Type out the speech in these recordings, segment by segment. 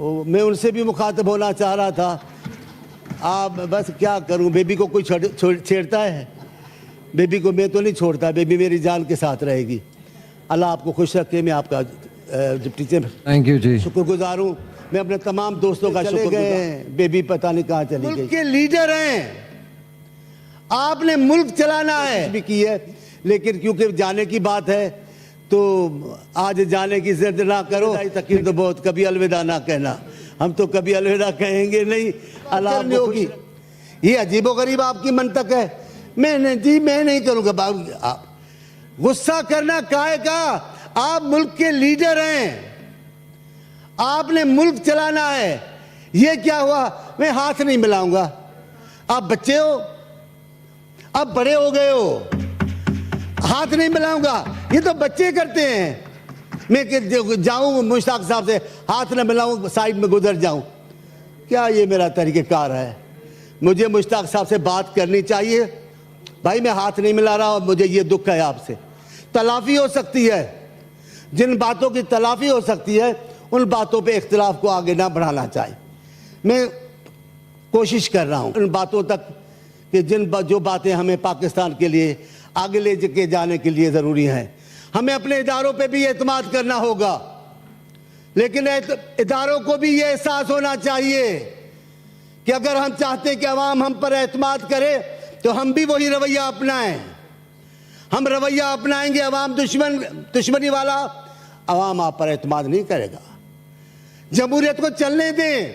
मैं उनसे भी मुखातिब होना चाह रहा था। आप बस क्या करूं, बेबी को कोई छेड़ता है? बेबी को मैं तो नहीं छोड़ता, बेबी मेरी जान के साथ रहेगी। अल्लाह आपको खुश रखे। मैं आपका डिप्टी चीफ थैंक यू जी, शुक्रगुजार हूँ। मैं अपने तमाम दोस्तों का शुक्रगुजार। बेबी पता नहीं कहाँ चली गई। मुल्क के लीडर हैं, आपने मुल्क चलाना है भी की है, लेकिन क्योंकि जाने की बात है तो आज जाने की जिद ना करो। तकीर तो बहुत, कभी अलविदा ना कहना। हम तो कभी अलविदा कहेंगे नहीं। अल्लाह होगी। ये अजीबोगरीब आपकी मंतक है। मैं नहीं करूँगा। गुस्सा करना काहे का? आप मुल्क के लीडर हैं, आपने मुल्क चलाना है। ये क्या हुआ? मैं हाथ नहीं मिलाऊंगा। आप बच्चे हो, अब बड़े हो गए हो, हाथ नहीं मिलाऊंगा। ये तो बच्चे करते हैं। मैं जाऊं मुश्ताक साहब से हाथ न मिलाऊं, साइड में गुजर जाऊं? क्या ये मेरा तरीक़ेकार है? मुझे मुश्ताक साहब से बात करनी चाहिए। भाई मैं हाथ नहीं मिला रहा और मुझे ये दुख है आपसे। तलाफी हो सकती है, जिन बातों की तलाफी हो सकती है उन बातों पे इख्तिलाफ को आगे ना बढ़ाना चाहिए। मैं कोशिश कर रहा हूं उन बातों तक कि जो बातें हमें पाकिस्तान के लिए आगे ले के जाने के लिए ज़रूरी हैं। हमें अपने इदारों पे भी एतमाद करना होगा, लेकिन इदारों को भी ये एहसास होना चाहिए कि अगर हम चाहते हैं कि अवाम हम पर एतमाद करे तो हम भी वही रवैया अपनाएं। हम रवैया अपनाएंगे अवाम दुश्मनी वाला, अवाम आप पर एतमाद नहीं करेगा। जमहूरियत को चलने दें,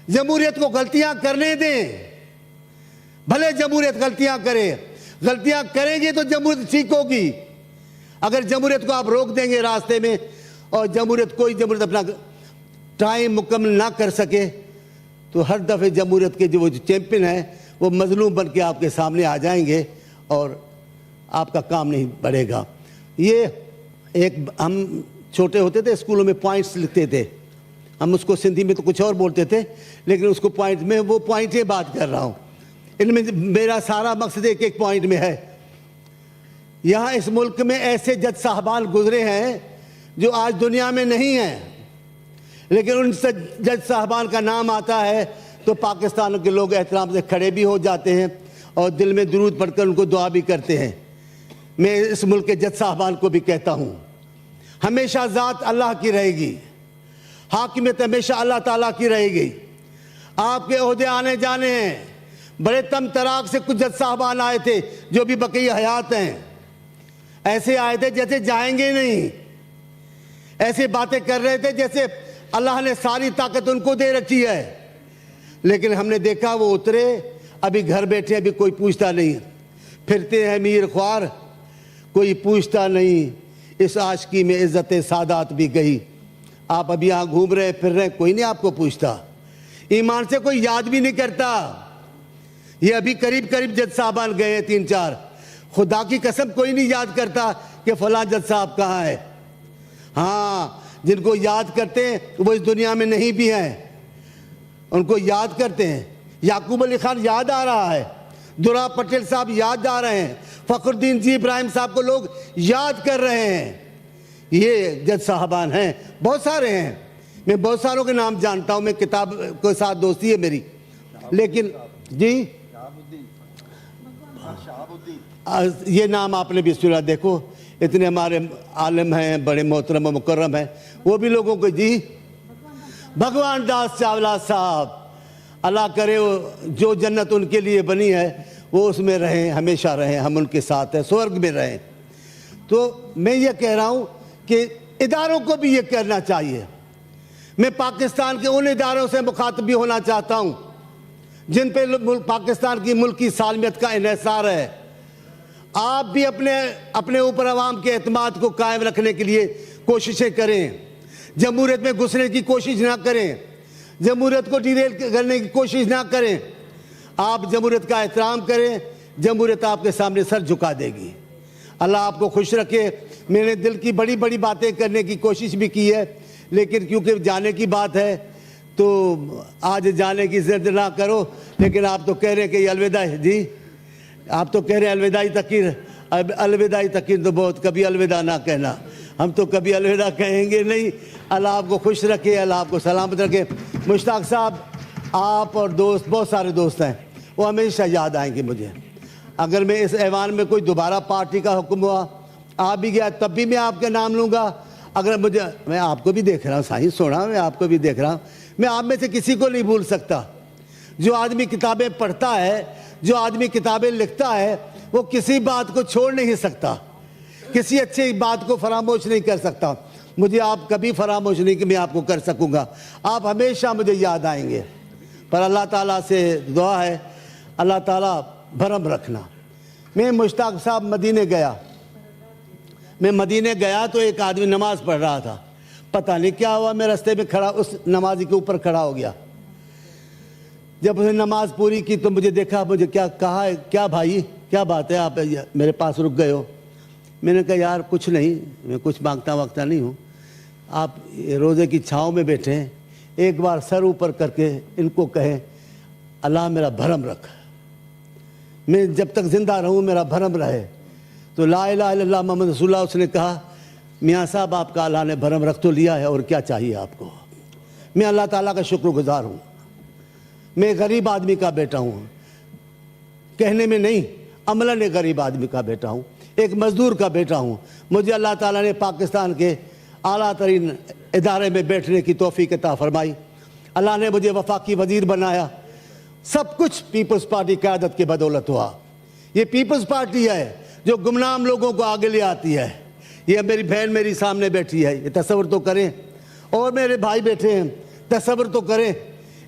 जमहूरियत को गलतियां करने दें। भले जमहूरियत गलतियां करे, गलतियां करेंगे तो जमहूरियत ठीक होगी। अगर जमहूरियत को आप रोक देंगे रास्ते में और जमहूरियत अपना टाइम मुकम्मल ना कर सके तो हर दफ़े जमहूरियत के जो चैंपियन हैं वो मजलूम बन के आपके सामने आ जाएंगे और आपका काम नहीं बढ़ेगा। ये एक हम छोटे होते थे स्कूलों में पॉइंट्स लिखते थे, हम उसको सिंधी में तो कुछ और बोलते थे, लेकिन उसको पॉइंट में वो पॉइंट ही बात कर रहा हूँ। इनमें मेरा सारा मकसद एक एक पॉइंट में है। यहाँ इस मुल्क में ऐसे जज साहबान गुजरे हैं जो आज दुनिया में नहीं हैं, लेकिन उन जज साहबान का नाम आता है तो पाकिस्तान के लोग एहतराम से खड़े भी हो जाते हैं और दिल में दुरूद पढ़कर उनको दुआ भी करते हैं। मैं इस मुल्क के जज साहबान को भी कहता हूँ, हमेशा ज़ात अल्लाह की रहेगी, हाकिमियत हमेशा अल्लाह ताला की रहेगी। आपके ओहदे आने जाने हैं। बड़े तम तराक से कुछ जज साहबान आए थे जो भी बकी हयात हैं, ऐसे आए थे जैसे जाएंगे नहीं। ऐसे बातें कर रहे थे जैसे अल्लाह ने सारी ताकत उनको दे रखी है, लेकिन हमने देखा वो उतरे, अभी घर बैठे, अभी कोई पूछता नहीं। फिरते हैं मीर ख्वार, कोई पूछता नहीं। इस आशिकी में इज्जत सादात भी गई। आप अभी यहाँ घूम रहे फिर रहे, कोई नहीं आपको पूछता। ईमान से कोई याद भी नहीं करता। ये अभी करीब करीब जज साहबान गए हैं 3-4, खुदा की कसम कोई नहीं याद करता कि फलां जज साहब कहाँ है। हाँ, जिनको याद करते हैं वो इस दुनिया में नहीं भी हैं, उनको याद करते हैं। याकूब अली खान याद आ रहा है, दुरा पटेल साहब याद आ रहे हैं, फखरुद्दीन जी इब्राहिम साहब को लोग याद कर रहे हैं। ये जज साहबान हैं, बहुत सारे हैं। मैं बहुत सारों के नाम जानता हूँ, मैं किताब के साथ दोस्ती है मेरी। लेकिन जी ये नाम आपने भी सुना। देखो इतने हमारे आलिम हैं, बड़े मोहतरम व मुकर्रम हैं, वो भी लोगों को जी भगवान दास चावला साहब, अल्लाह करे जो जन्नत उनके लिए बनी है वो उसमें रहें, हमेशा रहें, हम उनके साथ हैं, स्वर्ग में रहें। तो मैं ये कह रहा हूँ कि इदारों को भी ये करना चाहिए। मैं पाकिस्तान के उन इदारों से मुखातिब भी होना चाहता हूँ जिन पे पाकिस्तान की मुल्क की सालमियत का इन्हिसार है। आप भी अपने ऊपर अवाम के एतमाद को कायम रखने के लिए कोशिशें करें। जमहूरियत में घुसने की कोशिश ना करें, जमहूरियत को डिरेल करने की कोशिश ना करें। आप जमहूरियत का एहतराम करें, जमहूरियत आपके सामने सर झुका देगी। अल्लाह आपको खुश रखे। मैंने दिल की बड़ी बड़ी बातें करने की कोशिश भी की है, लेकिन क्योंकि जाने की बात है तो आज जाने की जिद ना करो। लेकिन आप तो कह रहे हैं कि अलविदा जी, आप तो कह रहे हैं अलविदाई तकीर। अलविदाई तकीर तो बहुत, कभी अलविदा ना कहना। हम तो कभी अलविदा कहेंगे नहीं। अल्लाह आपको खुश रखे, अल्लाह आपको सलामत रखे। मुश्ताक साहब, आप और दोस्त, बहुत सारे दोस्त हैं, वो हमेशा याद आएंगे मुझे। अगर मैं इस ऐवान में कोई दोबारा पार्टी का हुक्म हुआ, आ भी गया, तब भी मैं आपके नाम लूँगा। अगर मुझे, मैं आपको भी देख रहा हूँ साईं, सोना, मैं आपको भी देख रहा हूँ, मैं आप में से किसी को नहीं भूल सकता। जो आदमी किताबें पढ़ता है, जो आदमी किताबें लिखता है, वो किसी बात को छोड़ नहीं सकता, किसी अच्छी बात को फरामोश नहीं कर सकता। मुझे आप कभी फरामोश नहीं कि मैं आपको कर सकूँगा, आप हमेशा मुझे याद आएंगे। पर अल्लाह ताला से दुआ है, अल्लाह ताला भरम रखना। मैं मुश्ताक साहब मदीने गया, मैं मदीने गया तो एक आदमी नमाज पढ़ रहा था, पता नहीं क्या हुआ, मैं रास्ते में खड़ा, उस नमाजी के ऊपर खड़ा हो गया। जब उसने नमाज पूरी की तो मुझे देखा, मुझे क्या कहा है, क्या भाई क्या बात है, आप मेरे पास रुक गए हो? मैंने कहा यार कुछ नहीं, मैं कुछ मांगता वागता नहीं हूँ, आप रोज़े की छाँव में बैठे हैं, एक बार सर ऊपर करके इनको कहें अल्लाह मेरा भरम रख, मैं जब तक ज़िंदा रहूँ मेरा भरम रहे। तो ला इलाहा इल्लल्लाह मोहम्मद रसूलुल्लाह, उसने कहा मियाँ साहब आपका अल्लाह ने भरम रख तो लिया है, और क्या चाहिए आपको? मैं अल्लाह ताला का शुक्रगुजार हूँ। मैं गरीब आदमी का बेटा हूँ, कहने में नहीं, अमलन एक गरीब आदमी का बेटा हूँ, एक मजदूर का बेटा हूँ। मुझे अल्लाह ताला ने पाकिस्तान के आला तरीन इदारे में बैठने की तौफीक अता फरमाई। अल्लाह ने मुझे वफाकी वजीर बनाया। सब कुछ पीपल्स पार्टी क़यादत की बदौलत हुआ। ये पीपल्स पार्टी है जो गुमनाम लोगों को आगे ले आती है। ये मेरी बहन मेरी सामने बैठी है, ये तसव्वुर तो करें, और मेरे भाई बैठे हैं, तसव्वुर तो करें,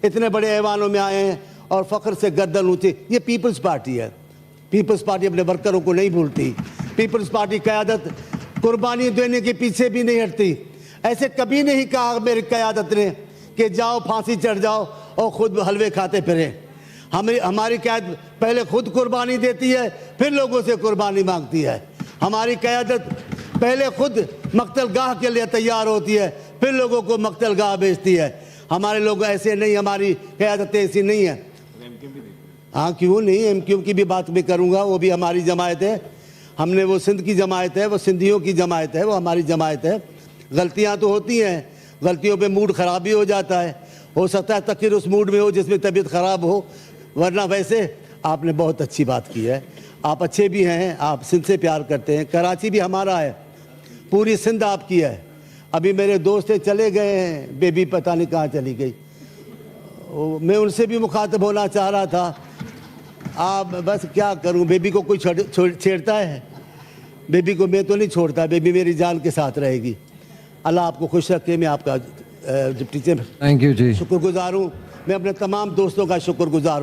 इतने बड़े ऐवानों में आए हैं और फ़ख्र से गर्दन ऊँची। ये पीपल्स पार्टी है। पीपल्स पार्टी अपने वर्करों को नहीं भूलती। पीपल्स पार्टी क़यादत कुर्बानी देने के पीछे भी नहीं हटती। ऐसे कभी नहीं कहा मेरी क़यादत ने कि जाओ फांसी चढ़ जाओ और ख़ुद हलवे खाते फिरें। हमारी क़यादत पहले खुद कुर्बानी देती है, फिर लोगों से कुर्बानी मांगती है। हमारी क़यादत पहले खुद मक्तलगाह के लिए तैयार होती है, फिर लोगों को मक्तलगाह भेजती है। हमारे लोग ऐसे नहीं, हमारी क़यादत ऐसी नहीं है। हाँ क्यों नहीं, एमक्यू की भी बात भी करूँगा, वो भी हमारी जमायत है। हमने, वो सिंध की जमायत है, वो सिंधियों की जमायत है, वो हमारी जमायत है। गलतियाँ तो होती हैं, गलतियों पे मूड ख़राब भी हो जाता है। हो सकता है तक़ीर उस मूड में हो जिसमें तबीयत ख़राब हो, वरना वैसे आपने बहुत अच्छी बात की है। आप अच्छे भी हैं, आप सिंध से प्यार करते हैं। कराची भी हमारा है, पूरी सिंध आपकी है। अभी मेरे दोस्त चले गए हैं, बेबी पता नहीं कहाँ चली गई, मैं उनसे भी मुखातिब होना चाह रहा था। आप बस क्या करूं, बेबी को कोई छेड़ता है? बेबी को मैं तो नहीं छोड़ता, बेबी मेरी जान के साथ रहेगी। अल्लाह आपको खुश रखे। मैं आपका डिप्टी चीफ, थैंक यू जी, शुक्रगुजार हूँ। मैं अपने तमाम दोस्तों का शुक्रगुजार हूँ।